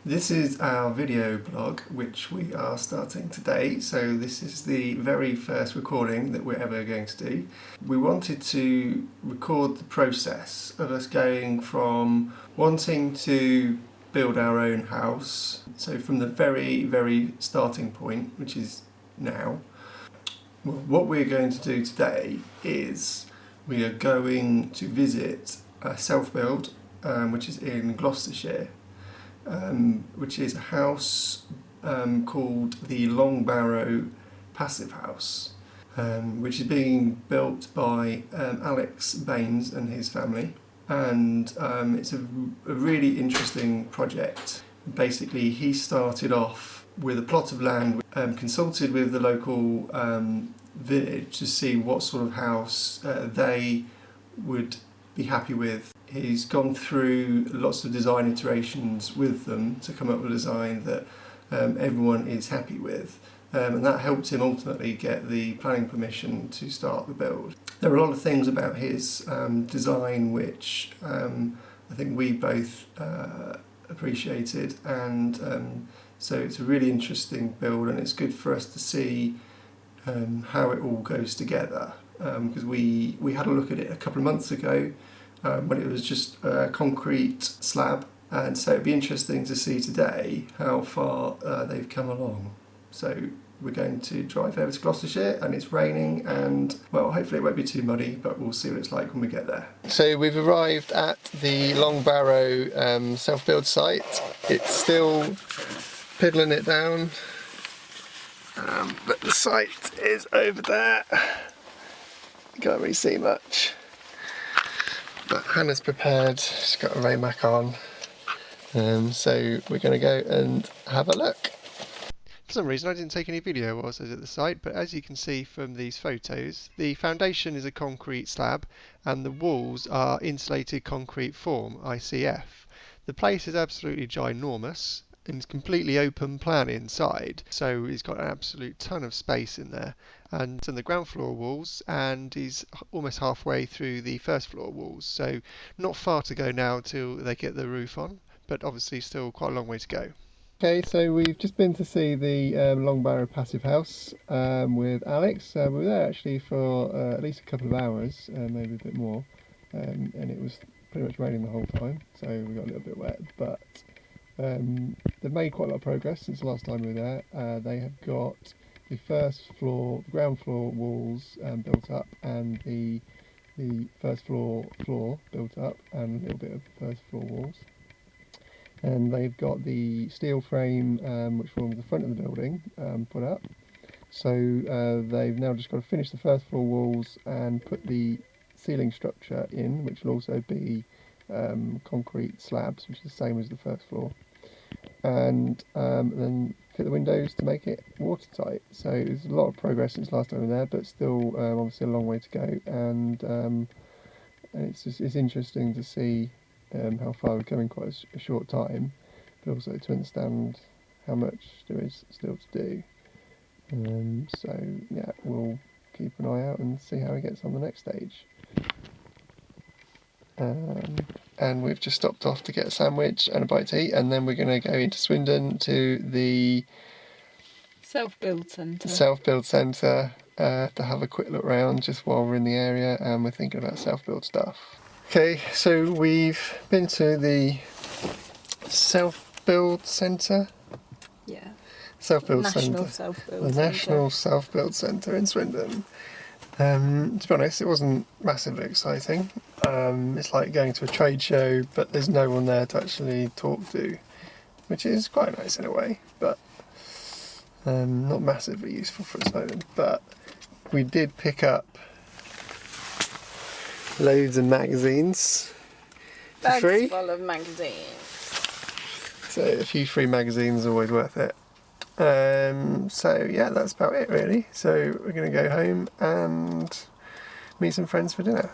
This is our video blog, which we are starting today. So this is the very first recording that we're ever going to do. We wanted to record the process of us going from wanting to build our own house, so from the very starting point, which is now. Well, what we're going to do today is we are going to visit a self-build, which is in Gloucestershire. Which is a house called the Barrow Passive House, which is being built by Alex Baines and his family, and it's a really interesting project. Basically, he started off with a plot of land, consulted with the local village to see what sort of house they would be happy with. He's gone through lots of design iterations with them to come up with a design that everyone is happy with, and that helped him ultimately get the planning permission to start the build. There are a lot of things about his design which I think we both appreciated, and so it's a really interesting build, and it's good for us to see how it all goes together, because we had a look at it a couple of months ago when it was just a concrete slab, and so it'd be interesting to see today how far they've come along. So we're going to drive over to Gloucestershire, and it's raining, and well, hopefully it won't be too muddy, but we'll see what it's like when we get there. So we've arrived at the Barrow self-build site. It's still piddling it down, but the site is over there. You can't really see much. But Hannah's prepared, she's got a rainmack on, so we're going to go and have a look. For some reason I didn't take any video whilst I was at the site, but as you can see from these photos, the foundation is a concrete slab and the walls are insulated concrete form, ICF. The place is absolutely ginormous and it's completely open plan inside, so he's got an absolute ton of space in there, and it's on the ground floor walls, and he's almost halfway through the first floor walls, so not far to go now till they get the roof on, but obviously still quite a long way to go. Okay, so we've just been to see the Barrow Passive House with Alex. We were there actually for at least a couple of hours, maybe a bit more, and it was pretty much raining the whole time, so we got a little bit wet, but they've made quite a lot of progress since the last time we were there. They have got the first floor, the ground floor walls built up, and the first floor built up, and a little bit of first floor walls. And they've got the steel frame which forms the front of the building put up. So they've now just got to finish the first floor walls and put the ceiling structure in, which will also be concrete slabs, which is the same as the first floor, and then fit the windows to make it watertight. So there's a lot of progress since last time we were there, but still obviously a long way to go, and it's interesting to see how far we've come in quite a short time, but also to understand how much there is still to do. So yeah, we'll keep an eye out and see how he gets on the next stage. And we've just stopped off to get a sandwich and a bite to eat, and then we're going to go into Swindon to the self-build centre to have a quick look round just while we're in the area and we're thinking about self-build stuff. Okay, so we've been to the self-build centre. Yeah. The National Self-Build Centre in Swindon. To be honest, it wasn't massively exciting. It's like going to a trade show, but there's no one there to actually talk to, which is quite nice in a way, but not massively useful for us moment. But we did pick up loads of magazines for free. Bags full of magazines. So a few free magazines is always worth it. So yeah, that's about it really. So we're going to go home and meet some friends for dinner.